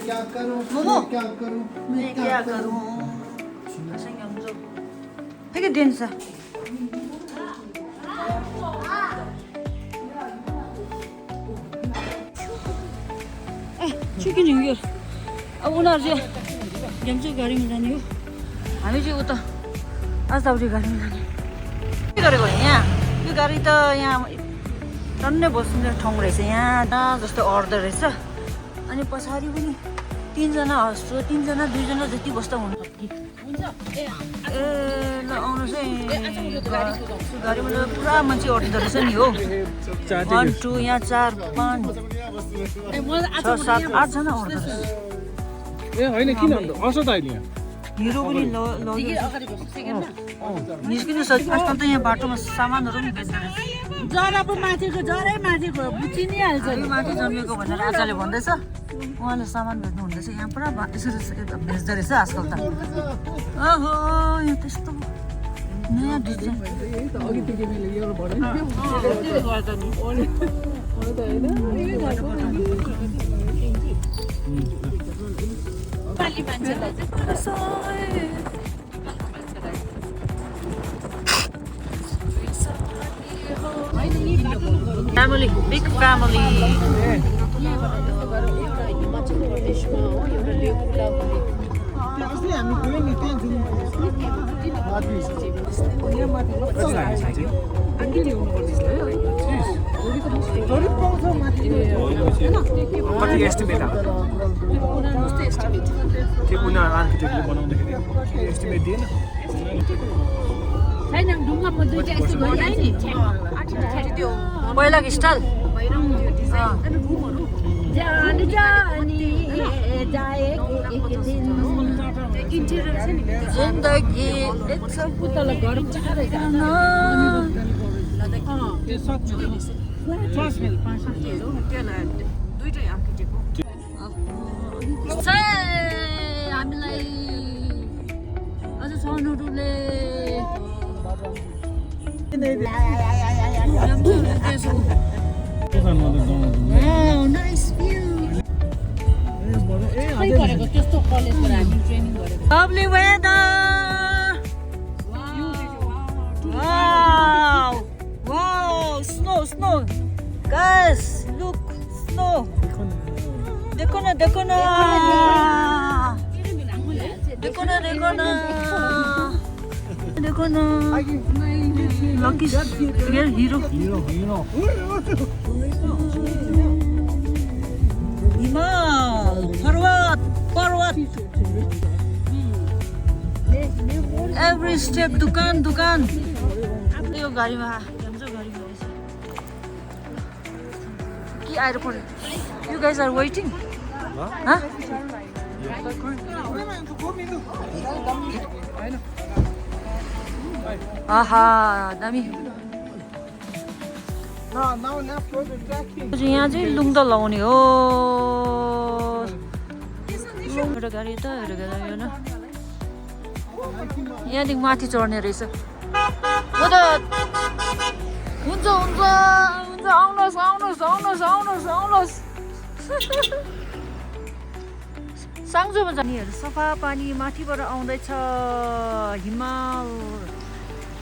मोमो मैं क्या करूं 되게 densa 치킨 연결 उनीहरू चाहिँ गेम्चो गाडीमा जाने हो हामी चाहिँ उता आजदाउरी गाडीमा जाने के गरेको यहाँ यो गाडी त यहाँ टन्नै बस्ने ठाउँ रहेछ यहाँ जस्तो अड्दो रहेछ अनि पछाडि पनि तीनजना दुईजना जति बस्दा हुन्छ ए ल आउनुहोस् है गाडीमा त पुरा मान्छे अड्दो रहेछ नि हो 1 2 यहाँ 4 5 6 7 8 जना अड्दो रहेछ ए होइन किन असो त अहिले हिरो पनि निस्किनु आजकल त यहाँ बाटोमा सामानहरू पनि बेच्दो रहेछ जरा पो माथिको जरै माथिको बुझि नि हाल्छ यो माथि जन्मेको भनेर आचाले भन्दैछ उहाँले सामान बेच्नु हुँदैछ यहाँ पुरा यसरी बेच्दो रहेछ आजकल त ओहो यो त्यस्तो नयाँ डिजाइन Family, big family. कति एस्टिमेट के उनीहरू आर्किटेक्टले बनाउँदाखेरि एस्टिमेट दिएन छैन ढुङ्गामा दुईटा यस्तो गइहाल्छ नि पहिलाको स्टाइल जानी जानी जाए एक दिन जिन्दगी तल घर हामीलाई अझ छनहरूले त्यस्तो कलेजबाट हामी ट्रेनिङ गरेको Lovely weather. Wow. Wow. Snow. Guys, look. Snow. देखो ना. देखो ना. Lucky hero. हिमाल पर्वत every step दुकान यो गाडीमा हाम्रो गाडीमा रहेछ के आएर पर्यो you guys are waiting huh आहा दामी यहाँ चाहिँ लुङ्द लाउने हो एउटा गाडी त एउटा गाडी न यहाँदेखि माथि चढ्ने रहेछ हुन्छ आउनुहोस् साङ्जोमा जानेहरू सफा पानी माथिबाट आउँदैछ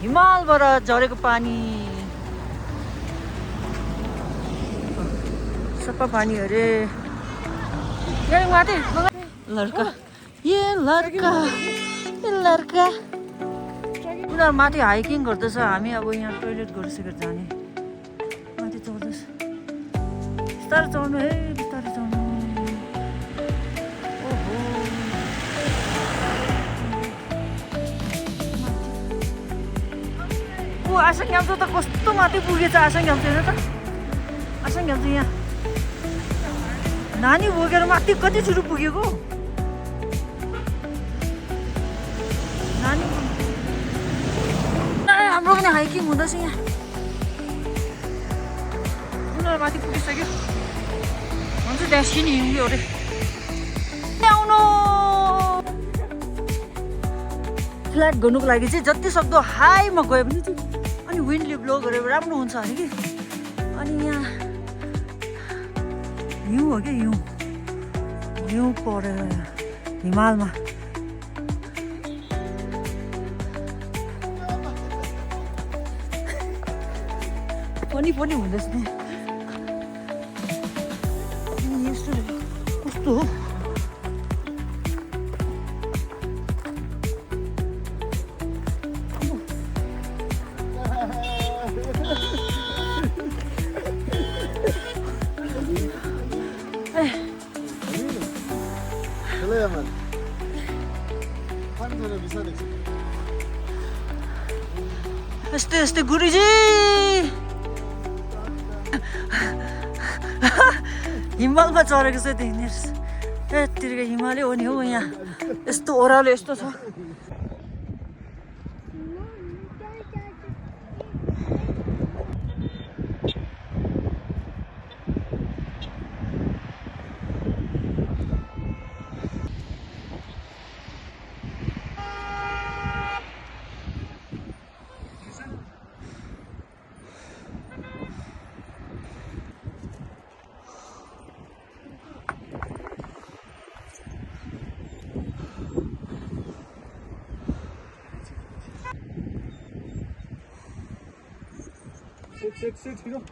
हिमालबाट झरेको पानी सफा पानी अरे यहाँ माथि लड्का उनीहरू माथि हाइकिङ गर्दैछ हामी अब यहाँ टोइलेट गरिसकेर जाने माथि चढ्दैछ बिस्तारै चढ्नु है बिस्तारै चढ्नु ओहो आसाङ ग्याम्चो त कस्तो माथि पुगेछ आसाङ ग्याम्चो हेर त आसाङ ग्याम्चो यहाँ नानी बोकेर माथि कति छिटो पुगेको नानी हाम्रो पनि हाइकिङ हुँदैछ यहाँ उनीहरू माथि पुगिसक्यो भन्छ डेस्टिनी हिँड्यो अरे आउनु फ्ल्याग गर्नुको लागि चाहिँ जति सक्दो हाईमा गयो भने चाहिँ अनि विन्डले ब्लो गरेर राम्रो हुन्छ अरे कि अनि यहाँ हिउँ हो क्या हिउँ हिउँ परेर हिमालमा पनि हुँदैछ नि यस्तो कस्तो हो यस्तै गुरुजी हिमालमा चढेको छ त्यहाँनिर यतिको हिमालय हो नि हौ यहाँ यस्तो ओह्रालो यस्तो छ Sit, you know.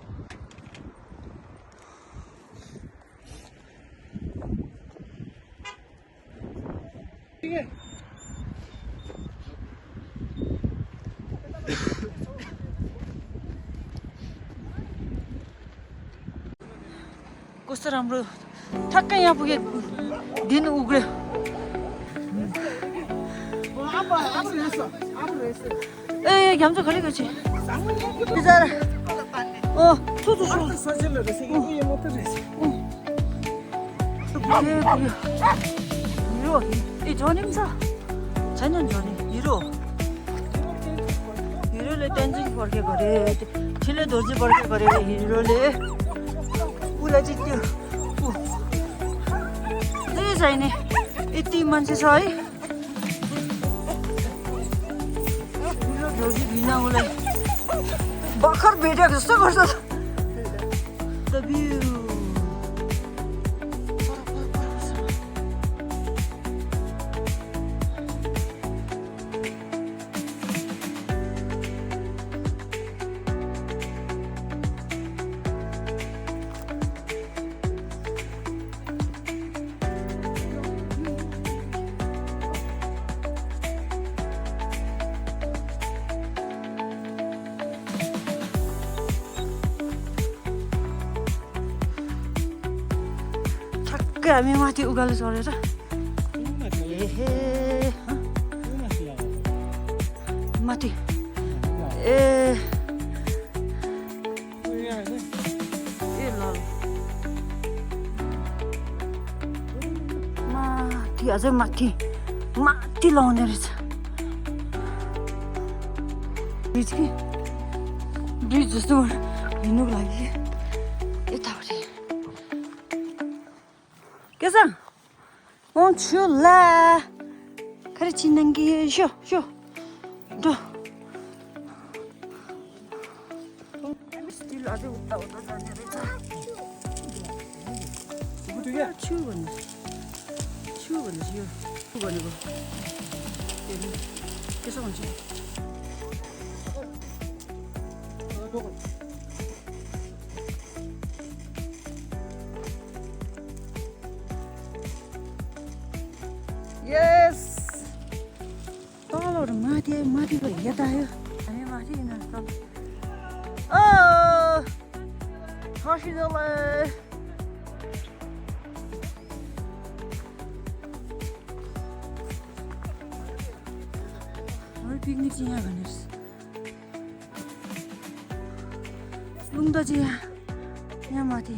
कस्तो राम्रो ठक्कै यहाँ पुगे दिन उग्रियो ए घाम चाहिँ खलेको छ बिचारा हिरो ए जनी पनि छ छैन नि जनी हिरोले टेन्सन फर्केको अरे ठिलै धोर्जी फर्केको अरे हिरोले उसलाई चाहिँ त्यो त्यही छैन यति मान्छे छ है धोर्जी भिना उसलाई भर्खर भेटेको जस्तो गर्छ द भ्यू हामी माथि उकालो चढेर माथि ए ल माथि अझै माथि लाउने रहेछ ब्रिज जस्तो हिँड्नुको लागि यतापट्टि के छ ला खै चिन्नङ्गी सो स्टिल अझै उता जाने रहेछ छु भन्नुहोस् यो भनेको के छ भन्छु यस तलहरू माथिको यता आयो हामी माथि खसिदोलाई पिकनिक चाहिँ यहाँ भनेर लुङ्दा चाहिँ यहाँ माथि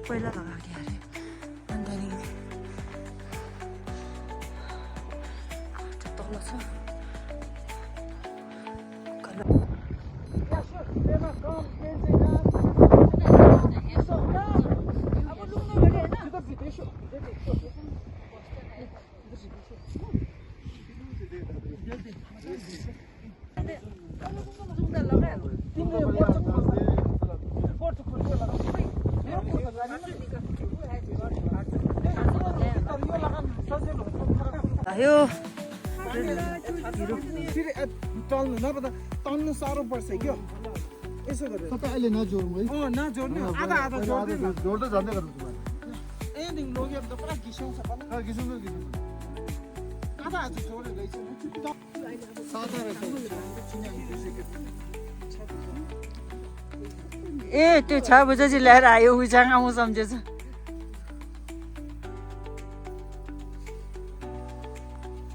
पहिला लगाएको थियो अरे अनि त्यहाँदेखि तल छ आयो फेरि टल्नु नभए तल्नु साह्रो पर्छ क्या यसो गरेर तपाईँ अहिले नजोड्नु है नजोड्नु आधा आधा जोड्दै जोड्दै झन्डै गर्नु यहाँदेखि लोग्यो भने त पुरा घिसाउँछ होला किसिमको आधा आधा जोडेर ल्याइछ सादा रहेछ ए त्यो 6 बजे चाहिँ ल्याएर आयो उचाङ आउँ सम्झेछ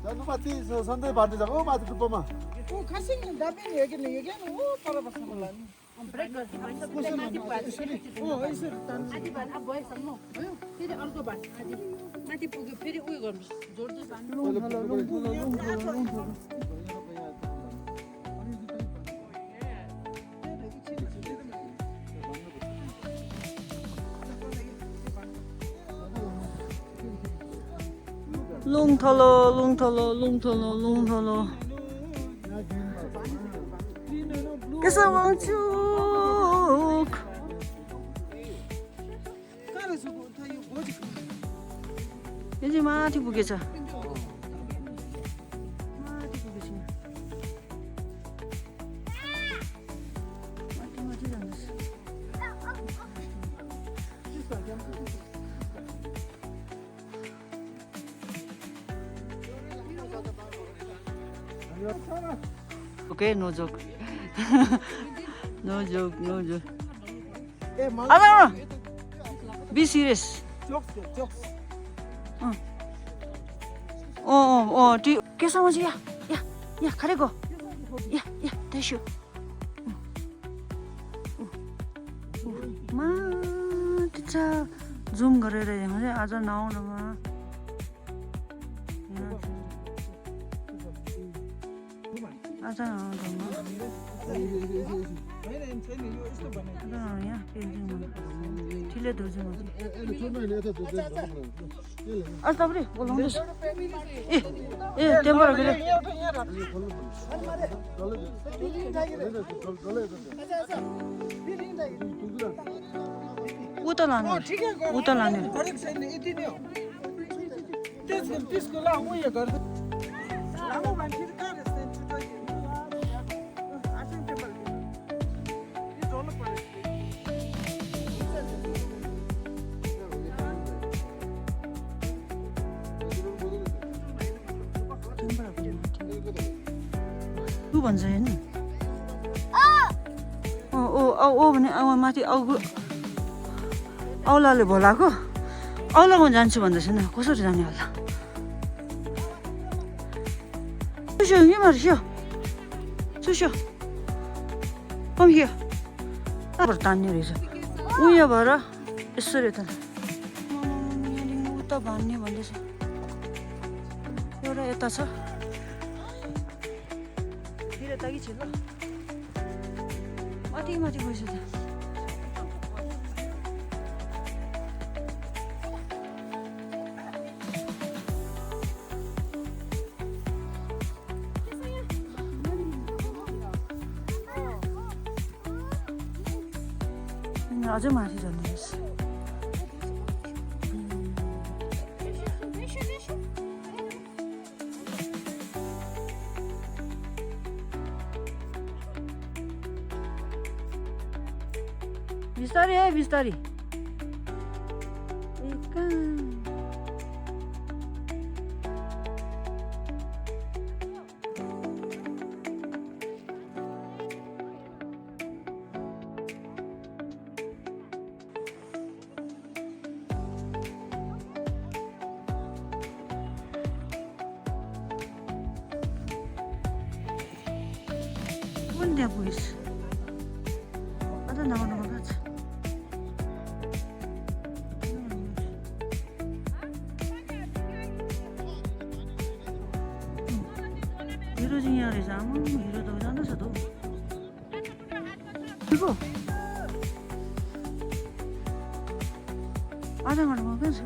जानु माथि सधैँ बाँड्दै जाऊ माथि टुप्पोमा ओ खासै दाबी हेर्ने यो क्या ओ पर बस्नु होला नि ब्रेक गर्छ माथि ओ यसरी तान्नु आधी भात अब भएसम्म भयो फेरि अर्को भात आधी माथि पुग्यो फेरि उयो गर्नु जोड्दै लुङथलो लुङथलो लुङथलो लुङथलो कसो वङचुक यो चाहिँ माथि पुगेछ माथि पुगेछ माथि माथि जानुहोस् Okay, no joke. No joke, no joke. A Be serious. Jokes के समझ या खरे गो या त्यसो मा त्यचा जुम गरेर हेर्नु आज नआउनुमा आज नआउनुमा यहाँ ठिलै धुर्छु म आज तपाईँ बोलाउँदैछ ए त्यहाँबाट गएर उता लाने उता लाने त्यसको ला उयो गर्दा लामो मान्छे कहाँ रहेछ तु भन्छ नि ओ भने माथि औलाले बोलाएको औलामा जान्छु भन्दैछ नि कसरी जाने होला सुस्यो के मार्छ सुस्यो कम हियो तान्ने रहेछ उयो भएर यसरी त उता भन्ने भन्दैछ एउटा यता छ ताकि छ ल माथि माथि गइछ त अझै माथि जानुहोस् बिस्तारी है बिस्तारी कुन त्यहाँ पुगिस् अझ नआउनु भएको छ हिरो चाहिँ यहाँ रहेछ आमा हिरो त जाँदैछ त हौ आधा घन्टामा कहाँ छ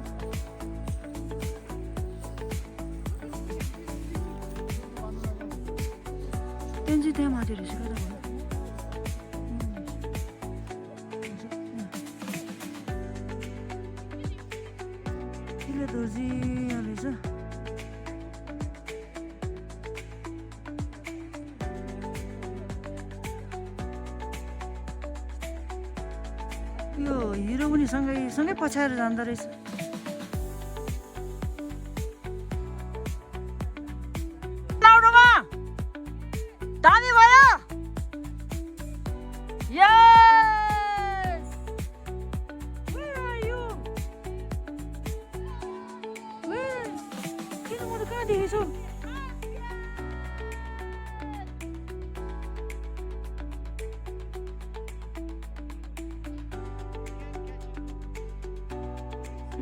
त्यहाँ चाहिँ त्यहाँ माथि रहेछ क्या त्यसले दोर्जी रहेछ ढिलो पनि सँगै पछ्याएर जाँदो रहेछ लाउडोमा दामी भयो यस Where are you? Where? किन म त कहाँ देखेछु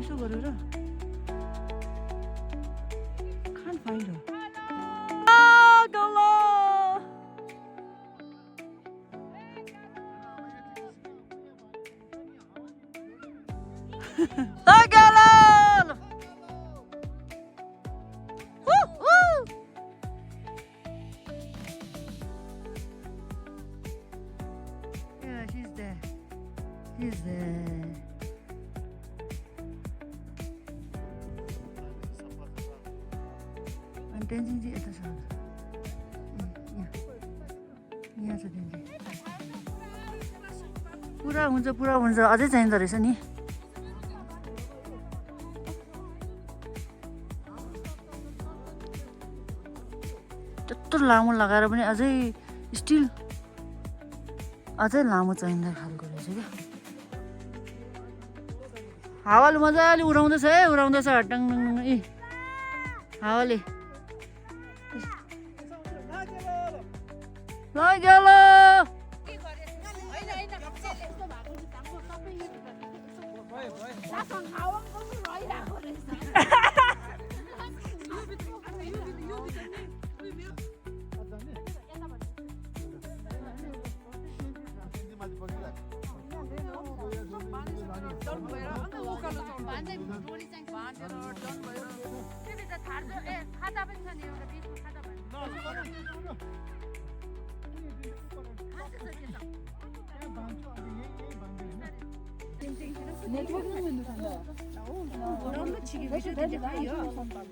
यसो गरेर can't find her. Oh, Dolo! Hi, Galal! Woo, woo! Yeah, she's there. She's there. And dancing the other side. यहाँ छ dancing. पुरा हुन्छ अझै चाहिँदो रहेछ नि त्यत्रो लामो लगाएर पनि अझै स्टिल अझै लामो चाहिँदो खालको रहेछ क्या हावाले मजाले उडाउँदैछ है उडाउँदैछ हट्टाङ ए हावाले लाग्यो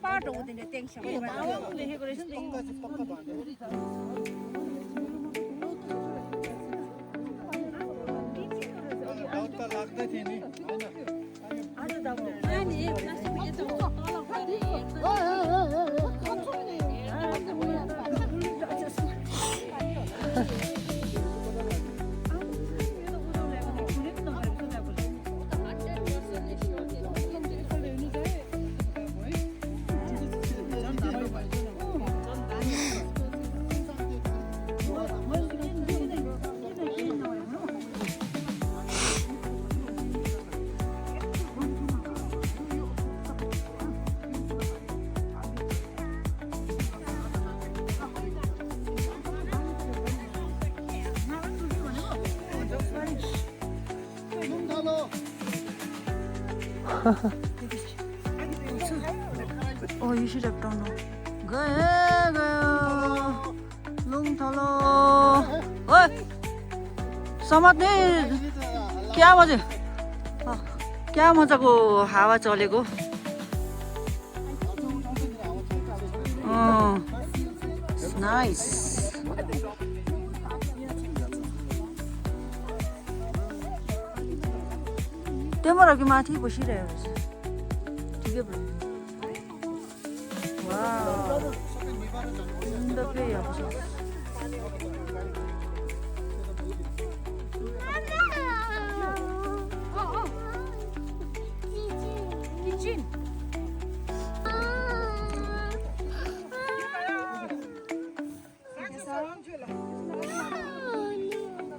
पाटो हुँदैन टेन्सन लेखेको रहेछ नि लाग्दै थियो नि Oh, you should have done that. गयो लुङथलो ओए समात्ने क्या मजा क्या मजाको हावा चलेको नाइस त्यहाँबाट कि माथि बसिरहेको रहेछ ठिकै भयो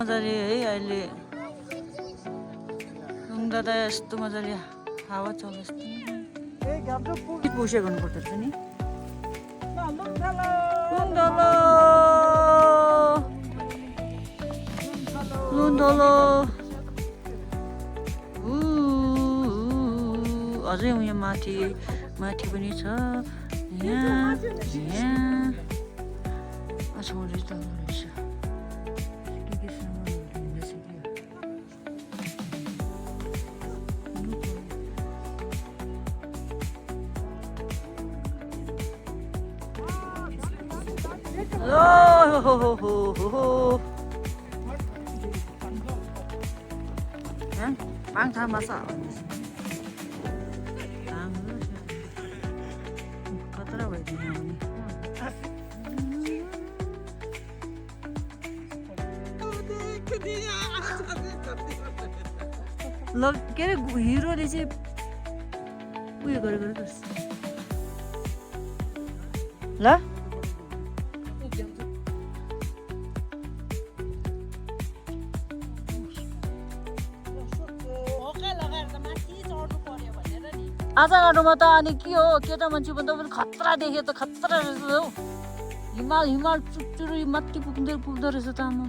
मजाले है अहिले दादा यस्तो मजाले हावा चलोस् पुसे गर्नुपर्दो रहेछ नि लुन्धलो अझै यहाँ माथि पनि छ यहाँ छोरी त रहेछ के सामानहरू लिँदैछ 망타 마사. 가더라고요, 그냥. ल के अरे हिरोले चाहिँ उयो गरेको गर्छ ल आँचाघाटोमा त अनि के हो केटा मान्छे भन्दा पनि खतरा देख्यो त खतरा रहेछ हौ हिमाल हिमाल चुचुरु माथि पुग्दो रहेछ त आमा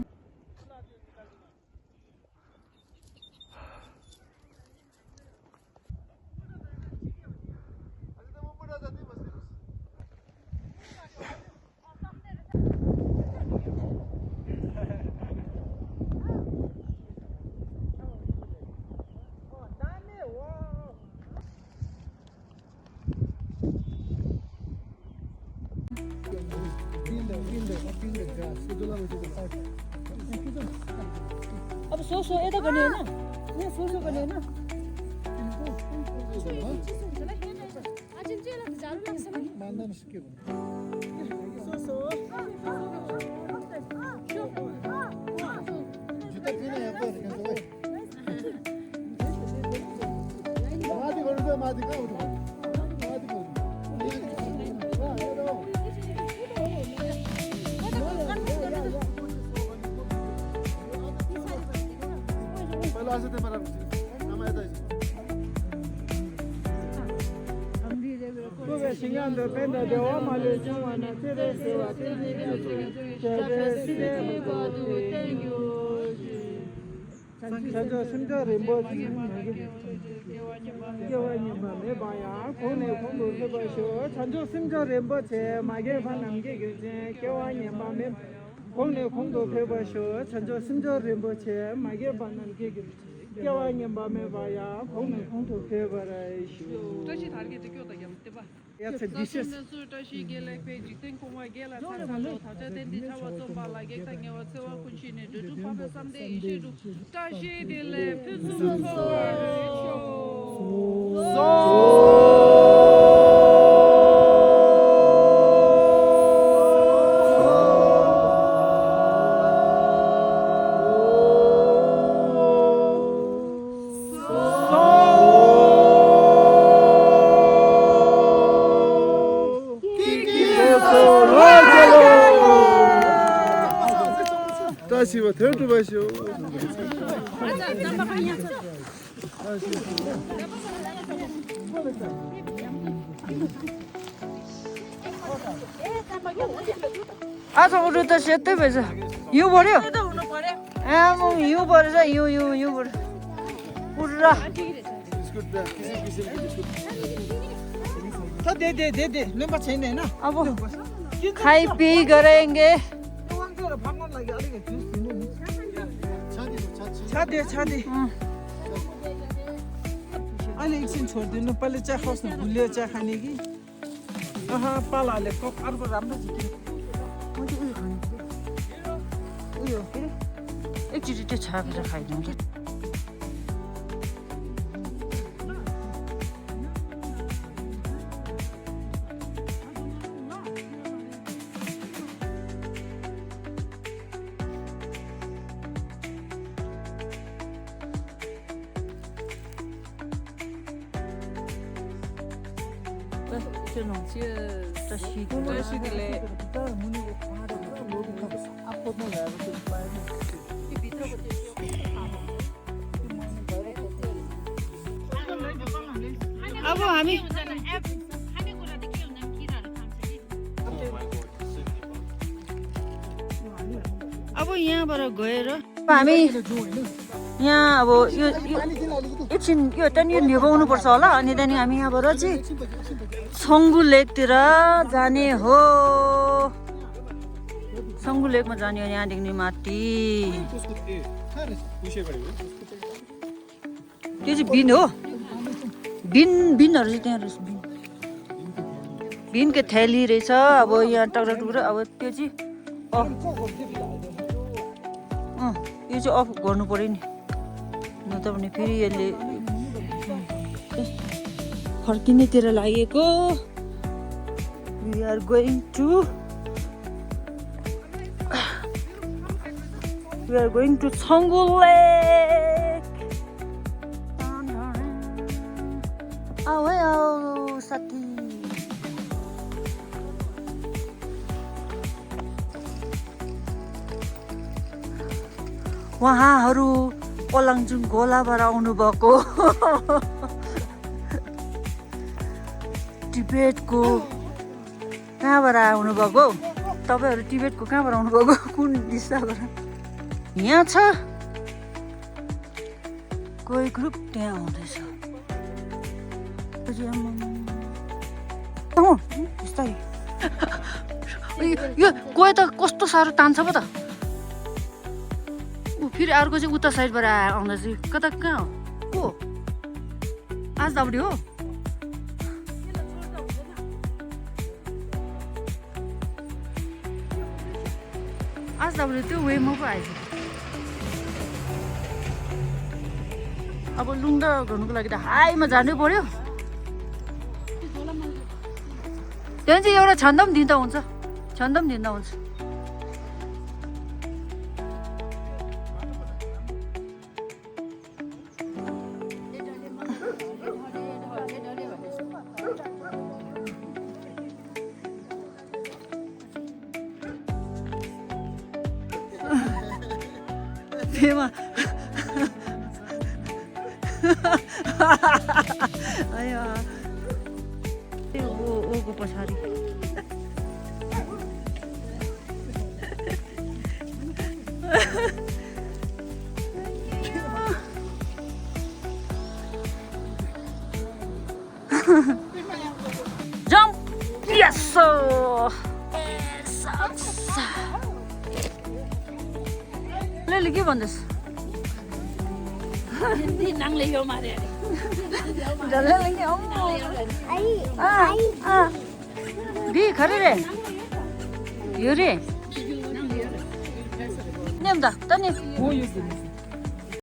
अब सोसो यता गर्ने होइन यहाँ सोसो गर्ने होइन 다시와 덜도 마시오. आज उठ्नु त सेतै भएछ हिउँ बढ्यो आमा हिउँ परेछ हिउँ बढ्यो उठ अब खाइ पिई गरेंगे अहिले एकछिन छोडिदिनु पहिले चिया खस्नु भुल्यो चिया खाने कि पालाले कप अर्को राम्रो उयो के अरे एकचोटि त्यो छापेर खाइदिउँ कि अब हामी यहाँबाट गएर हामी यहाँ अब यो एकछिन यो त्यहाँदेखि यो निभाउनु पर्छ होला अनि त्यहाँदेखि हामी यहाँबाट चाहिँ छङ्गु लेकतिर जाने हो छङ्गु लेकमा जाने हो यहाँदेखि माथि त्यो चाहिँ बिन हो बिनहरू चाहिँ त्यहाँ रहेछ बिनको थैली रहेछ अब यहाँ टक्रा टुक्रा अब त्यो चाहिँ अफ यो चाहिँ अफ गर्नु पर्यो नि त भने फेरि यसले फर्किनेतिर लागेको we are going to Changul Lake. Away, Sati. उहाँहरू पलाङजुङ गोलाबाट आउनुभएको टिबेटको कहाँबाट आउनुभएको तपाईँहरू टिबेटको कहाँबाट आउनुभएको कुन दिशाबाट यहाँ छ कोही ग्रुप त्यहाँ आउँदैछ बिस्तारै यो कोही त कस्तो साह्रो तान्छ पो त फेरि अर्को चाहिँ उता साइडबाट आउँदैछ कता कहाँ हो को आज दाउडी हो आज दाउडी त्यो वेमा पो आएछ अब लुङ्गा गर्नुको लागि त हाईमा जानै पर्यो त्यहाँ चाहिँ एउटा छन्दा पनि दिँदा हुन्छ फेमा अयो ओको पछाडि jump yes ले के भन्दैछ नाङ्ले यो मारे दी खरे रे यो रे नेम दा तनी